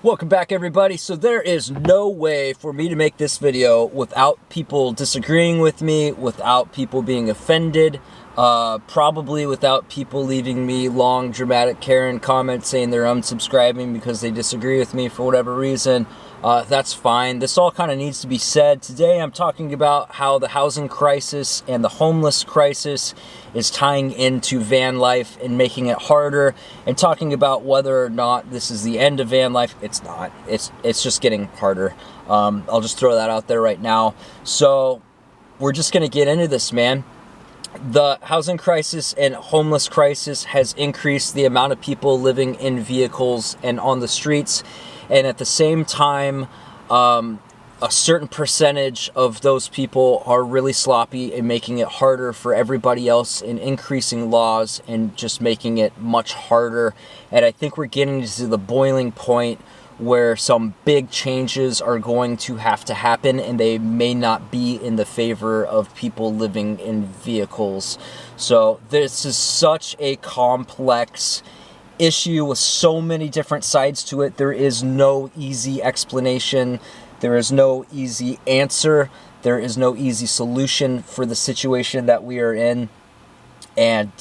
Welcome back, everybody. So there is no way for me to make this video without people disagreeing with me, without people being offended, probably without people leaving me long dramatic Karen comments saying they're unsubscribing because they disagree with me for whatever reason. That's fine. This all kind of needs to be said. Today I'm talking about how the housing crisis and the homeless crisis is tying into van life and making it harder, and talking about whether or not this is the end of van life. It's not. It's just getting harder. I'll just throw that out there right now. So we're just going to get into this, man. The housing crisis and homeless crisis has increased the amount of people living in vehicles and on the streets. And at the same time, a certain percentage of those people are really sloppy and making it harder for everybody else, and increasing laws and just making it much harder. And I think we're getting to the boiling point where some big changes are going to have to happen, and they may not be in the favor of people living in vehicles. So this is such a complex issue with so many different sides to it. There is no easy explanation. There is no easy answer. There is no easy solution for the situation that we are in. And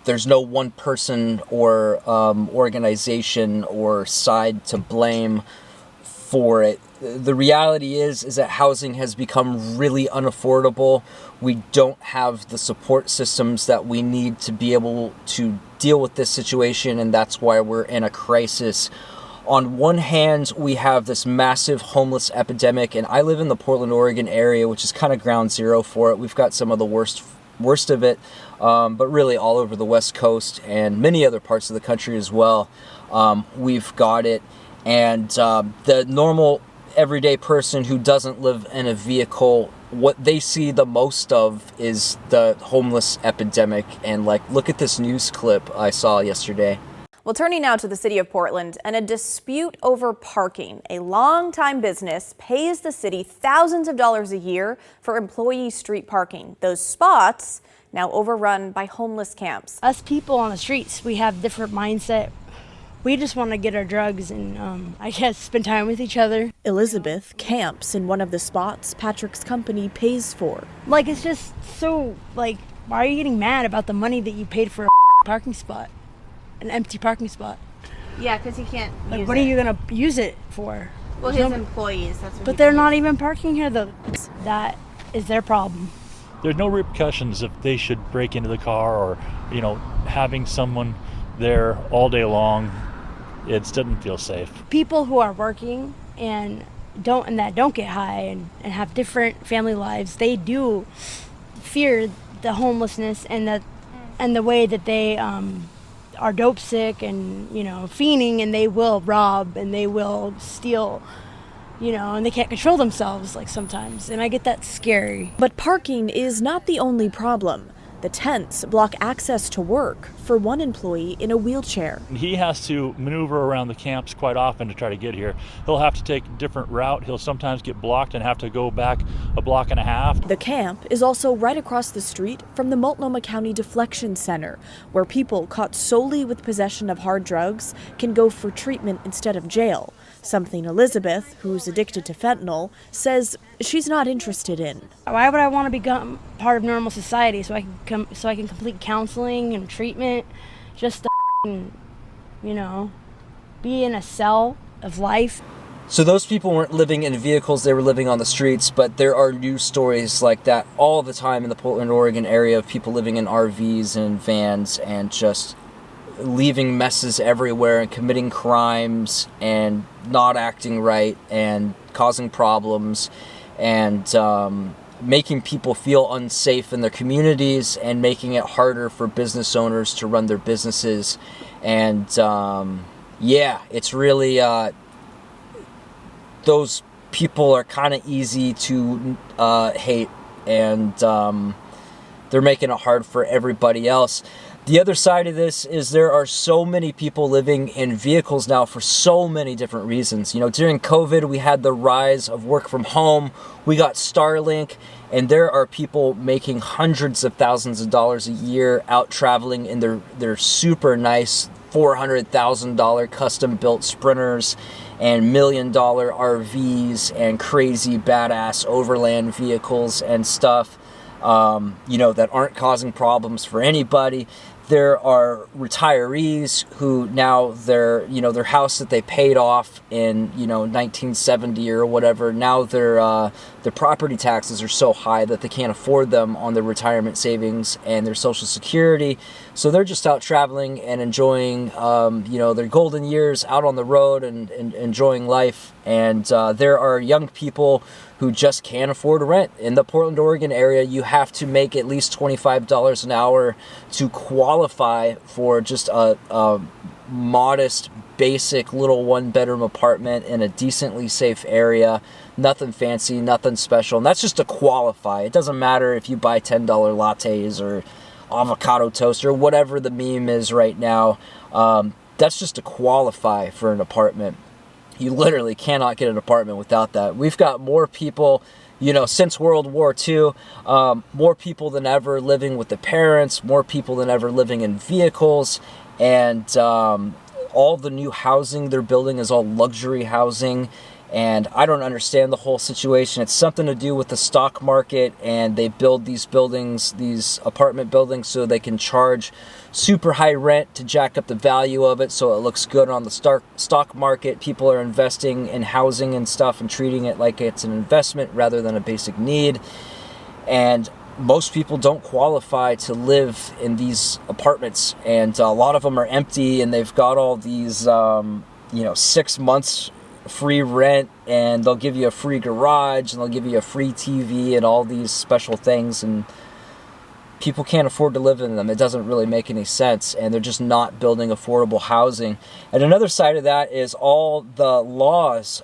there's no one person or organization or side to blame for it. The reality is that housing has become really unaffordable. We don't have the support systems that we need to be able to deal with this situation, and that's why we're in a crisis. On one hand, we have this massive homeless epidemic, and I live in the Portland, Oregon area, which is kind of ground zero for it. We've got some of the worst of it, but really all over the West Coast and many other parts of the country as well. We've got it, and the normal everyday person who doesn't live in a vehicle, what they see the most of is the homeless epidemic. And like, look at this news clip I saw yesterday. Well, turning now to the city of Portland and a dispute over parking. A longtime business pays the city thousands of dollars a year for employee street parking. Those spots now overrun by homeless camps. Us people on the streets, we have different mindset. We just want to get our drugs and I guess spend time with each other. Elizabeth camps in one of the spots Patrick's company pays for. Like, it's just so, like, why are you getting mad about the money that you paid for a parking spot? An empty parking spot. Yeah, because he can't like, use what it. are you going to use it for? Well, his employees, that's what But they're not even parking here, though. That is their problem. There's no repercussions if they should break into the car, or, you know, having someone there all day long. It doesn't feel safe. People who are working and don't get high and have different family lives, they do fear the homelessness and the way that they are dope sick and, you know, fiending, and they will rob and they will steal, you know, and they can't control themselves like sometimes, and I get that scary. But parking is not the only problem. The tents block access to work for one employee in a wheelchair. He has to maneuver around the camps quite often to try to get here. He'll have to take a different route. He'll sometimes get blocked and have to go back a block and a half. The camp is also right across the street from the Multnomah County Deflection Center, where people caught solely with possession of hard drugs can go for treatment instead of jail. Something Elizabeth, who's addicted to fentanyl, says she's not interested in. Why would I want to become part of normal society so I can complete counseling and treatment just to, you know, be in a cell of life? So those people weren't living in vehicles, they were living on the streets, but there are news stories like that all the time in the Portland, Oregon area of people living in RVs and vans and just leaving messes everywhere and committing crimes and not acting right and causing problems and making people feel unsafe in their communities and making it harder for business owners to run their businesses. And yeah, it's really those people are kind of easy to hate, and they're making it hard for everybody else. The other side of this is there are so many people living in vehicles now for so many different reasons. You know, during COVID, we had the rise of work from home. We got Starlink, and there are people making hundreds of thousands of dollars a year out traveling in their super nice $400,000 custom built Sprinters and $1 million RVs and crazy badass overland vehicles and stuff, you know, that aren't causing problems for anybody. There are retirees who now their house that they paid off in, 1970 or whatever, now their property taxes are so high that they can't afford them on their retirement savings and their Social Security. So they're just out traveling and enjoying, their golden years out on the road and enjoying life. And there are young people who just can't afford rent. In the Portland, Oregon area, you have to make at least $25 an hour to qualify for just a modest, basic little one-bedroom apartment in a decently safe area. Nothing fancy, nothing special. And that's just to qualify. It doesn't matter if you buy $10 lattes or avocado toast or whatever the meme is right now. That's just to qualify for an apartment. You literally cannot get an apartment without that. We've got more people, since World War II, more people than ever living with their parents, more people than ever living in vehicles, and all the new housing they're building is all luxury housing. And I don't understand the whole situation. It's something to do with the stock market, and they build these buildings, these apartment buildings, so they can charge super high rent to jack up the value of it so it looks good on the stock market. People are investing in housing and stuff and treating it like it's an investment rather than a basic need. And most people don't qualify to live in these apartments, and a lot of them are empty, and they've got all these 6 months free rent, and they'll give you a free garage, and they'll give you a free TV and all these special things, and people can't afford to live in them. It doesn't really make any sense, and they're just not building affordable housing. And another side of that is all the laws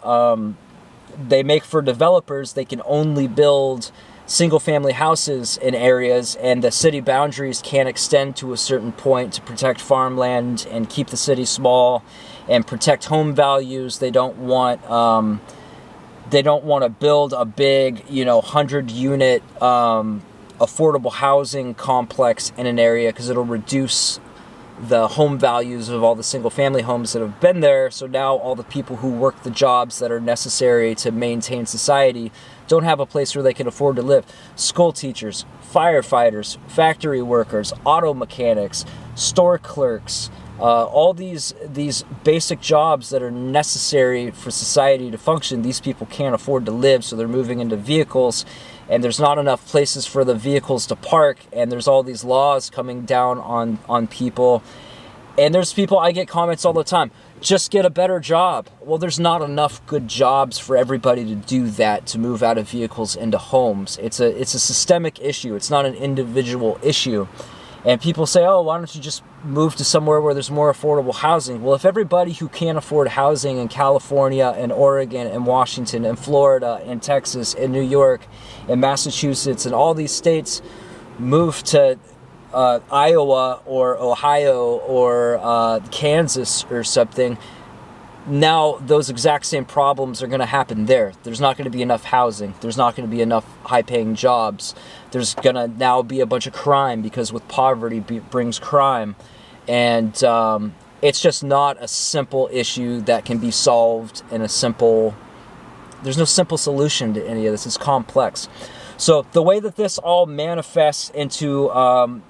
they make for developers. They can only build single-family houses in areas, and the city boundaries can't extend to a certain point to protect farmland and keep the city small and protect home values. They don't want to build a big 100-unit affordable housing complex in an area, because it'll reduce the home values of all the single-family homes that have been there. So now all the people who work the jobs that are necessary to maintain society don't have a place where they can afford to live. School teachers, firefighters, factory workers, auto mechanics, store clerks, all these basic jobs that are necessary for society to function, these people can't afford to live, so they're moving into vehicles, and there's not enough places for the vehicles to park, and there's all these laws coming down on people. And there's people, I get comments all the time, just get a better job. Well, there's not enough good jobs for everybody to do that, to move out of vehicles into homes. It's a systemic issue. It's not an individual issue. And people say, oh, why don't you just move to somewhere where there's more affordable housing? Well, if everybody who can't afford housing in California and Oregon and Washington and Florida and Texas and New York and Massachusetts and all these states move to Iowa or Ohio or Kansas or something, now those exact same problems are going to happen there. There's not going to be enough housing. There's not going to be enough high-paying jobs. There's going to now be a bunch of crime, because with poverty brings crime. And it's just not a simple issue that can be solved in a simple... There's no simple solution to any of this. It's complex. So the way that this all manifests into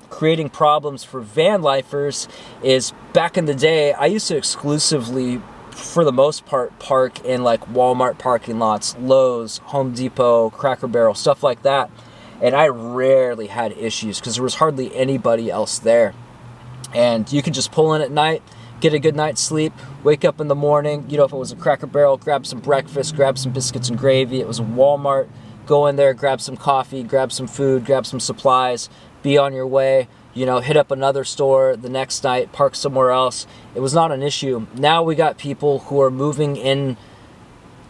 creating problems for van lifers is, back in the day, I used to exclusively, for the most part, park in like Walmart parking lots, Lowe's, Home Depot, Cracker Barrel, stuff like that. And I rarely had issues because there was hardly anybody else there. And you could just pull in at night, get a good night's sleep, wake up in the morning, if it was a Cracker Barrel, grab some breakfast, grab some biscuits and gravy. It was a Walmart, go in there, grab some coffee, grab some food, grab some supplies, be on your way. Hit up another store the next night, park somewhere else. It was not an issue. Now we got people who are moving in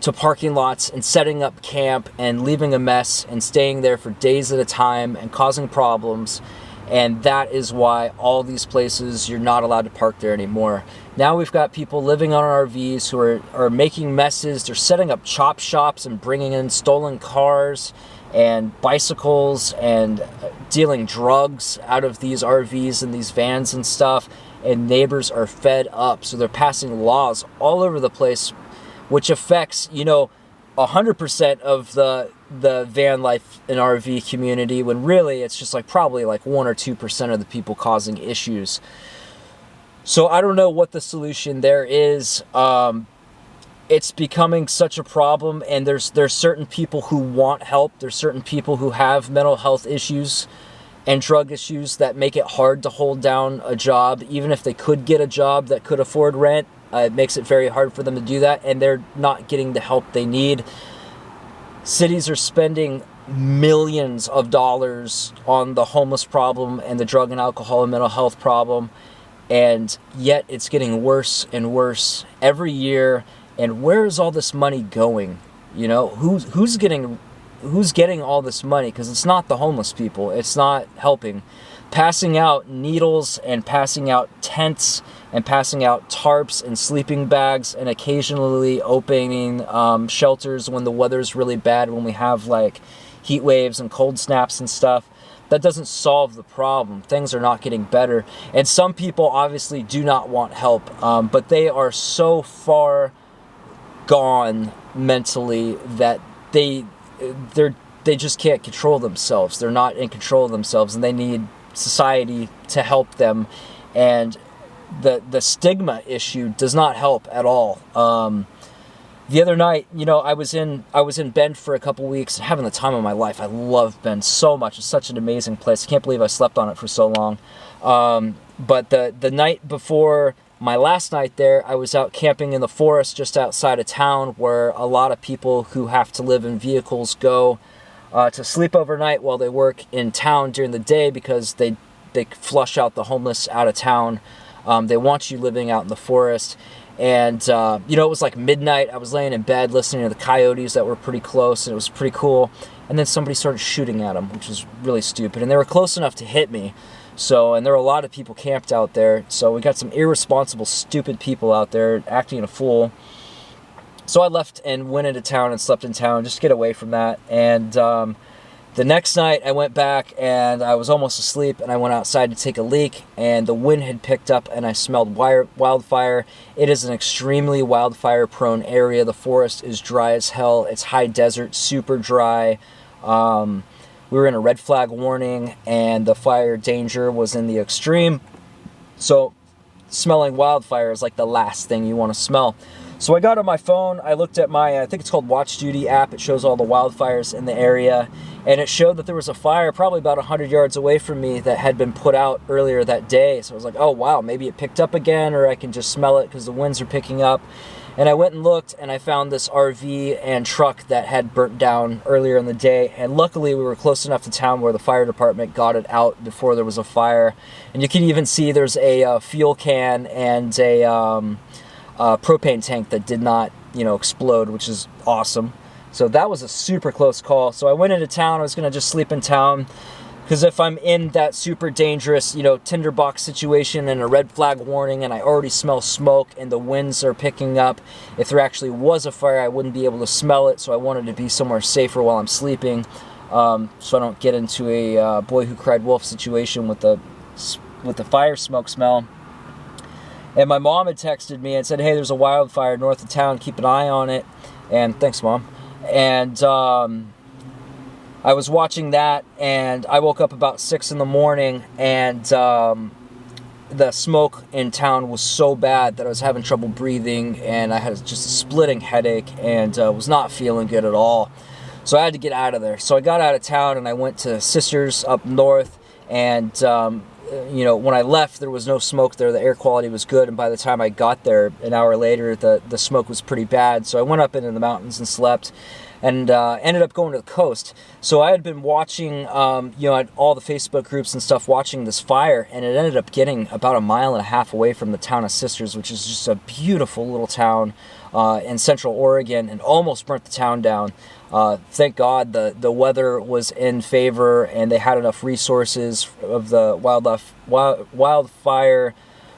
to parking lots and setting up camp and leaving a mess and staying there for days at a time and causing problems. And that is why all these places, you're not allowed to park there anymore. Now we've got people living on RVs who are making messes. They're setting up chop shops and bringing in stolen cars and bicycles and dealing drugs out of these RVs and these vans and stuff. And neighbors are fed up. So they're passing laws all over the place which affects, you know, 100% of the van life and RV community, when really it's just like probably like 1 or 2% of the people causing issues. So I don't know what the solution there is. It's becoming such a problem, and there's certain people who want help. There's certain people who have mental health issues and drug issues that make it hard to hold down a job. Even if they could get a job that could afford rent, it makes it very hard for them to do that, and they're not getting the help they need. Cities are spending millions of dollars on the homeless problem and the drug and alcohol and mental health problem, and yet it's getting worse and worse every year. And where is all this money going? You know, who's getting all this money? Because it's not the homeless people. It's not helping. Passing out needles and passing out tents and passing out tarps and sleeping bags and occasionally opening shelters when the weather's really bad, when we have like heat waves and cold snaps and stuff. That doesn't solve the problem. Things are not getting better. And some people obviously do not want help, but they are so far gone mentally that they just can't control themselves. They're not in control of themselves, and they need society to help them. And the stigma issue does not help at all. The other night, you know, I was in Bend for a couple weeks, having the time of my life. I love Bend so much. It's such an amazing place. I can't believe I slept on it for so long. But the night before my last night there, I was out camping in the forest just outside of town, where a lot of people who have to live in vehicles go to sleep overnight while they work in town during the day, because they flush out the homeless out of town. They want you living out in the forest. And, you know, it was like midnight. I was laying in bed listening to the coyotes that were pretty close, and it was pretty cool. And then somebody started shooting at them, which was really stupid. And they were close enough to hit me. So, and there were a lot of people camped out there. So we got some irresponsible, stupid people out there acting a fool. So I left and went into town and slept in town just to get away from that. And the next night I went back and I was almost asleep, and I went outside to take a leak, and the wind had picked up and I smelled wildfire. It is an extremely wildfire prone area. The forest is dry as hell. It's high desert, super dry. We were in a red flag warning, and the fire danger was in the extreme. So smelling wildfire is like the last thing you want to smell. So I got on my phone, I looked at my, I think it's called Watch Duty app. It shows all the wildfires in the area, and it showed that there was a fire probably about 100 yards away from me that had been put out earlier that day. So I was like, oh wow, maybe it picked up again, or I can just smell it because the winds are picking up. And I went and looked, and I found this RV and truck that had burnt down earlier in the day. And luckily, we were close enough to town where the fire department got it out before there was a fire. And you can even see there's a fuel can and a propane tank that did not, you know, explode, which is awesome. So that was a super close call. So I went into town. I was going to just sleep in town, because if I'm in that super dangerous, you know, tinderbox situation and a red flag warning, and I already smell smoke and the winds are picking up, if there actually was a fire, I wouldn't be able to smell it. So I wanted to be somewhere safer while I'm sleeping, so I don't get into a boy who cried wolf situation with the fire smoke smell. And my mom had texted me and said, hey, there's a wildfire north of town, keep an eye on it. And thanks, Mom. And I was watching that, and I woke up about 6 in the morning, and the smoke in town was so bad that I was having trouble breathing, and I had just a splitting headache, and was not feeling good at all. So I had to get out of there. So I got out of town, and I went to Sisters up north, and you know, when I left, there was no smoke there. The air quality was good, and by the time I got there, an hour later, the smoke was pretty bad. So I went up into the mountains and slept, and ended up going to the coast. So I had been watching, you know, at all the Facebook groups and stuff, watching this fire, and it ended up getting about 1.5 miles away from the town of Sisters, which is just a beautiful little town in central Oregon, and almost burnt the town down. Thank God the weather was in favor, and they had enough resources of the wildfire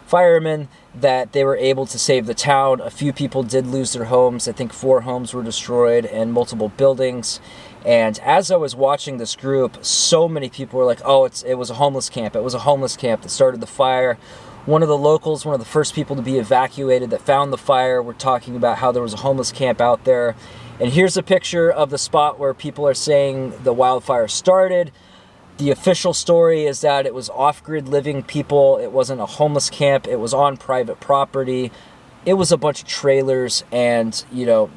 firemen that they were able to save the town. A few people did lose their homes. I think 4 homes were destroyed and multiple buildings. And as I was watching this group, so many people were like, oh, it was a homeless camp. It was a homeless camp that started the fire. One of the locals, one of the first people to be evacuated that found the fire, were talking about how there was a homeless camp out there. And here's a picture of the spot where people are saying the wildfire started. The official story is that it was off-grid living people. It wasn't a homeless camp. It was on private property. It was a bunch of trailers and, you know,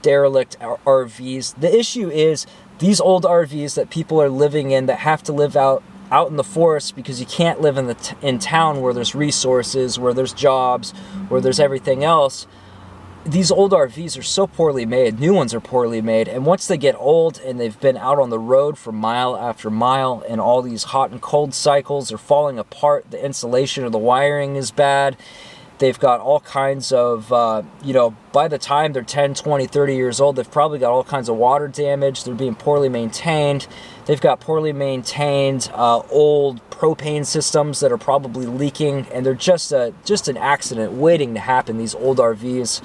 derelict RVs. The issue is these old RVs that people are living in that have to live out in the forest because you can't live in town where there's resources, where there's jobs, where there's everything else. These old RVs are so poorly made. New ones are poorly made. And once they get old and they've been out on the road for mile after mile and all these hot and cold cycles are falling apart, the insulation or the wiring is bad. They've got all kinds of, you know, by the time they're 10, 20, 30 years old, they've probably got all kinds of water damage. They're being poorly maintained. They've got poorly maintained old propane systems that are probably leaking, and they're just an accident waiting to happen, these old RVs.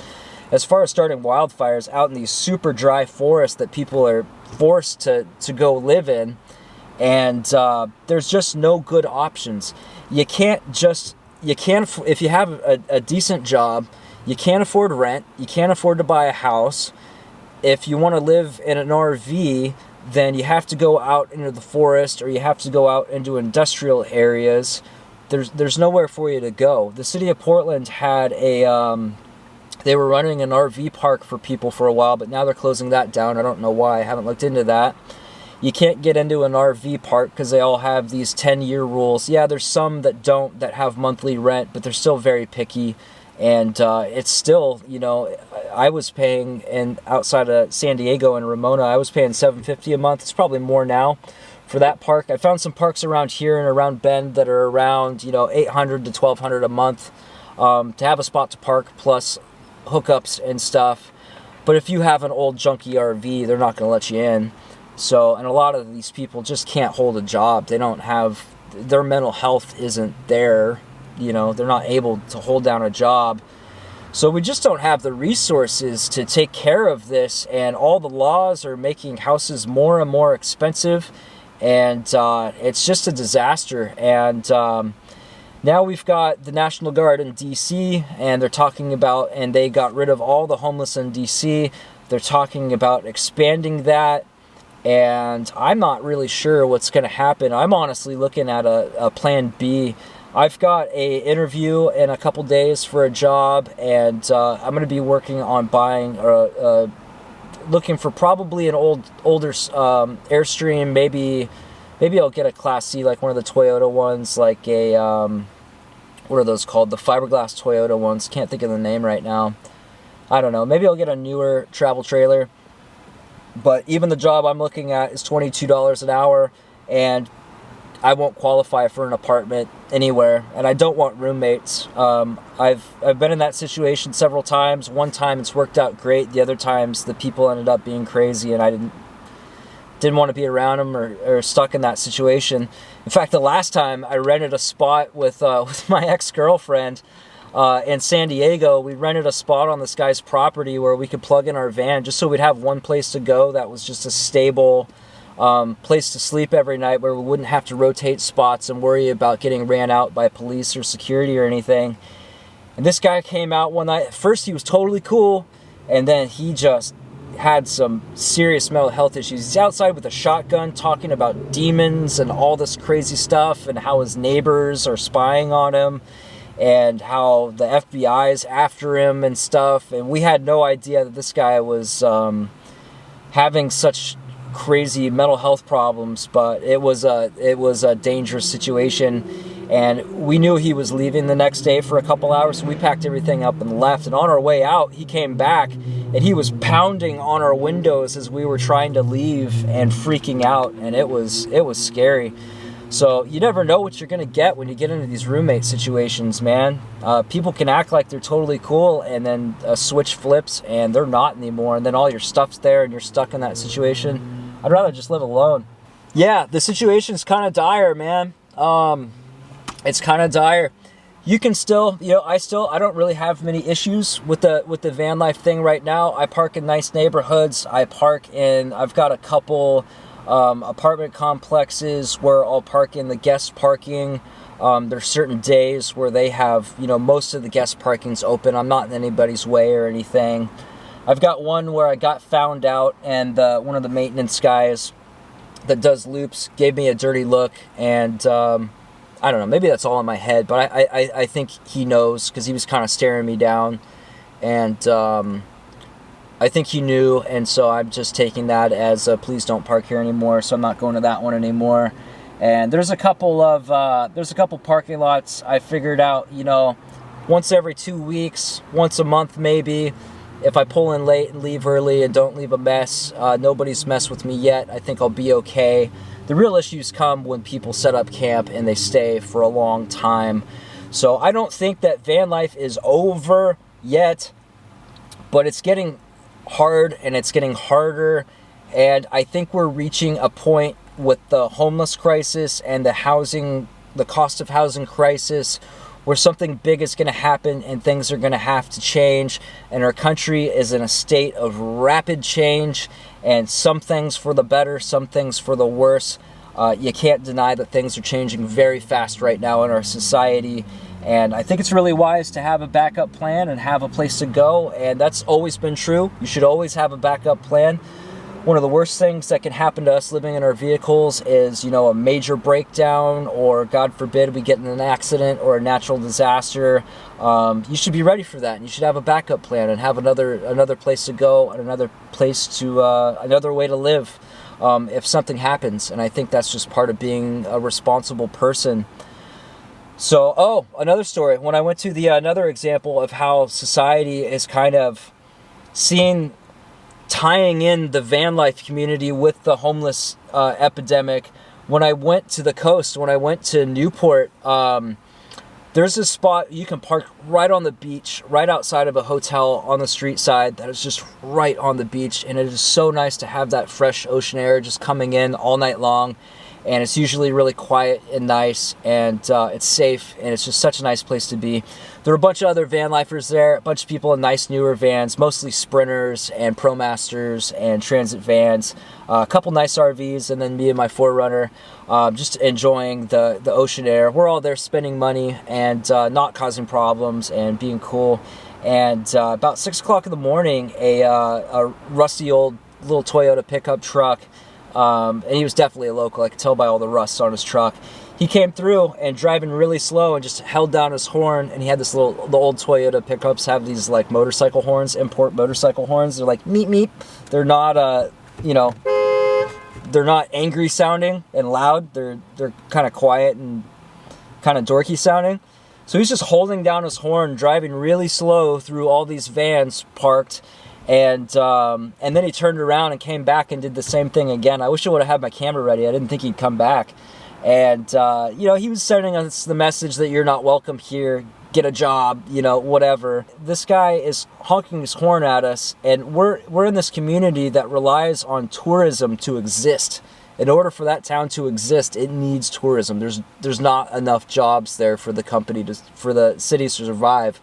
As far as starting wildfires out in these super dry forests that people are forced to go live in, and there's just no good options. You can't, if you have a decent job, you can't afford rent, you can't afford to buy a house. If you want to live in an RV, then you have to go out into the forest or you have to go out into industrial areas. There's nowhere for you to go. The city of Portland had they were running an RV park for people for a while, but now they're closing that down. I don't know why. I haven't looked into that. You can't get into an RV park because they all have these 10-year rules. Yeah, there's some that don't, that have monthly rent, but they're still very picky. And it's still, you know, I was paying, and outside of San Diego and Ramona, I was paying $750 a month. It's probably more now for that park. I found some parks around here and around Bend that are around, you know, $800 to $1,200 a month to have a spot to park plus hookups and stuff. But if you have an old junky RV, they're not going to let you in. So, and a lot of these people just can't hold a job. They don't have, their mental health isn't there. You know, they're not able to hold down a job. So we just don't have the resources to take care of this, and all the laws are making houses more and more expensive, and it's just a disaster. And now we've got the National Guard in DC, and they're talking about, and they got rid of all the homeless in DC. They're talking about expanding that, and I'm not really sure what's going to happen. I'm honestly looking at a plan B. I've got an interview in a couple days for a job, and I'm going to be working on buying, looking for probably an older Airstream. Maybe I'll get a Class C, like one of the Toyota ones, like a, what are those called? The fiberglass Toyota ones. Can't think of the name right now. I don't know. Maybe I'll get a newer travel trailer. But even the job I'm looking at is $22 an hour, and I won't qualify for an apartment anywhere, and I don't want roommates. I've been in that situation several times. One time it's worked out great. The other times the people ended up being crazy, and I didn't want to be around them or stuck in that situation. In fact, the last time I rented a spot with my ex-girlfriend in San Diego. We rented a spot on this guy's property where we could plug in our van just so we'd have one place to go that was just a stable place to sleep every night, where we wouldn't have to rotate spots and worry about getting ran out by police or security or anything. And this guy came out one night. At first he was totally cool, and then he just had some serious mental health issues. He's outside with a shotgun talking about demons and all this crazy stuff, and how his neighbors are spying on him, and how the FBI's after him and stuff. And we had no idea that this guy was having such crazy mental health problems, but it was a dangerous situation, and we knew he was leaving the next day for a couple hours, so we packed everything up and left. And on our way out, he came back and he was pounding on our windows as we were trying to leave and freaking out, and it was scary. So you never know what you're gonna get when you get into these roommate situations, man. People can act like they're totally cool, and then a switch flips and they're not anymore, and then all your stuff's there and you're stuck in that situation. I'd rather just live alone. Yeah, the situation's kind of dire, man. It's kind of dire. You can still, you know, I don't really have many issues with the van life thing right now. I park in nice neighborhoods. I've got a couple apartment complexes where I'll park in the guest parking. There's certain days where they have, you know, most of the guest parking's open. I'm not in anybody's way or anything. I've got one where I got found out, and one of the maintenance guys that does loops gave me a dirty look, and I don't know, maybe that's all in my head, but I think he knows, because he was kind of staring me down, and I think he knew, and so I'm just taking that as a please don't park here anymore, so I'm not going to that one anymore. And there's a couple parking lots I figured out, you know, once every 2 weeks, once a month maybe. If I pull in late and leave early and don't leave a mess, nobody's messed with me yet. I think I'll be okay. The real issues come when people set up camp and they stay for a long time. So I don't think that van life is over yet, but it's getting hard and it's getting harder. And I think we're reaching a point with the homeless crisis and the cost of housing crisis, where something big is going to happen and things are going to have to change, and our country is in a state of rapid change, and some things for the better, some things for the worse. You can't deny that things are changing very fast right now in our society, and I think it's really wise to have a backup plan and have a place to go, and that's always been true. You should always have a backup plan. One of the worst things that can happen to us living in our vehicles is, you know, a major breakdown, or God forbid we get in an accident or a natural disaster. You should be ready for that, and you should have a backup plan and have another place to go and another way to live if something happens. And I think that's just part of being a responsible person. So, another story. When I went to another example of how society is kind of tying in the van life community with the homeless epidemic. When I went to the coast, when I went to Newport, there's a spot you can park right on the beach, right outside of a hotel on the street side that is just right on the beach, and it is so nice to have that fresh ocean air just coming in all night long. And it's usually really quiet and nice, and it's safe, and it's just such a nice place to be. There are a bunch of other van lifers there, a bunch of people in nice newer vans, mostly Sprinters and ProMasters and Transit vans, a couple nice RVs, and then me and my 4Runner, just enjoying the ocean air. We're all there spending money and not causing problems and being cool. And about 6 o'clock in the morning, a rusty old little Toyota pickup truck, and he was definitely a local, I could tell by all the rust on his truck. He came through and driving really slow and just held down his horn, and he had the old Toyota pickups have these like motorcycle horns, import motorcycle horns. They're like meep meep. They're not they're not angry sounding and loud. They're kind of quiet and kind of dorky sounding. So he's just holding down his horn, driving really slow through all these vans parked. And then he turned around and came back and did the same thing again. I wish I would have had my camera ready. I didn't think he'd come back. And, he was sending us the message that you're not welcome here, get a job, whatever. This guy is honking his horn at us, and we're in this community that relies on tourism to exist. In order for that town to exist, it needs tourism. There's not enough jobs there for for the cities to survive.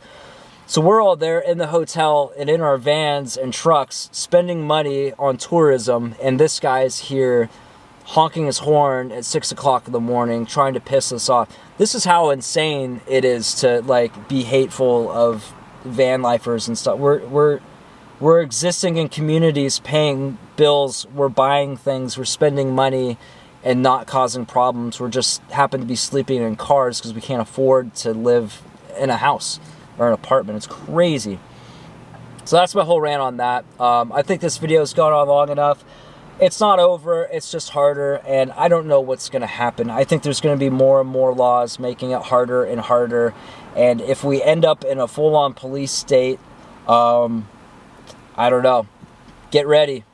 So we're all there in the hotel and in our vans and trucks spending money on tourism, and this guy's here honking his horn at 6 o'clock in the morning trying to piss us off. This is how insane it is to be hateful of van lifers and stuff. We're existing in communities, paying bills, we're buying things, we're spending money and not causing problems. We're just happen to be sleeping in cars because we can't afford to live in a house or an apartment. It's crazy. So that's my whole rant on that. I think this video's gone on long enough. It's not over, it's just harder, and I don't know what's going to happen. I think there's going to be more and more laws making it harder and harder, and if we end up in a full-on police state, I don't know. Get ready.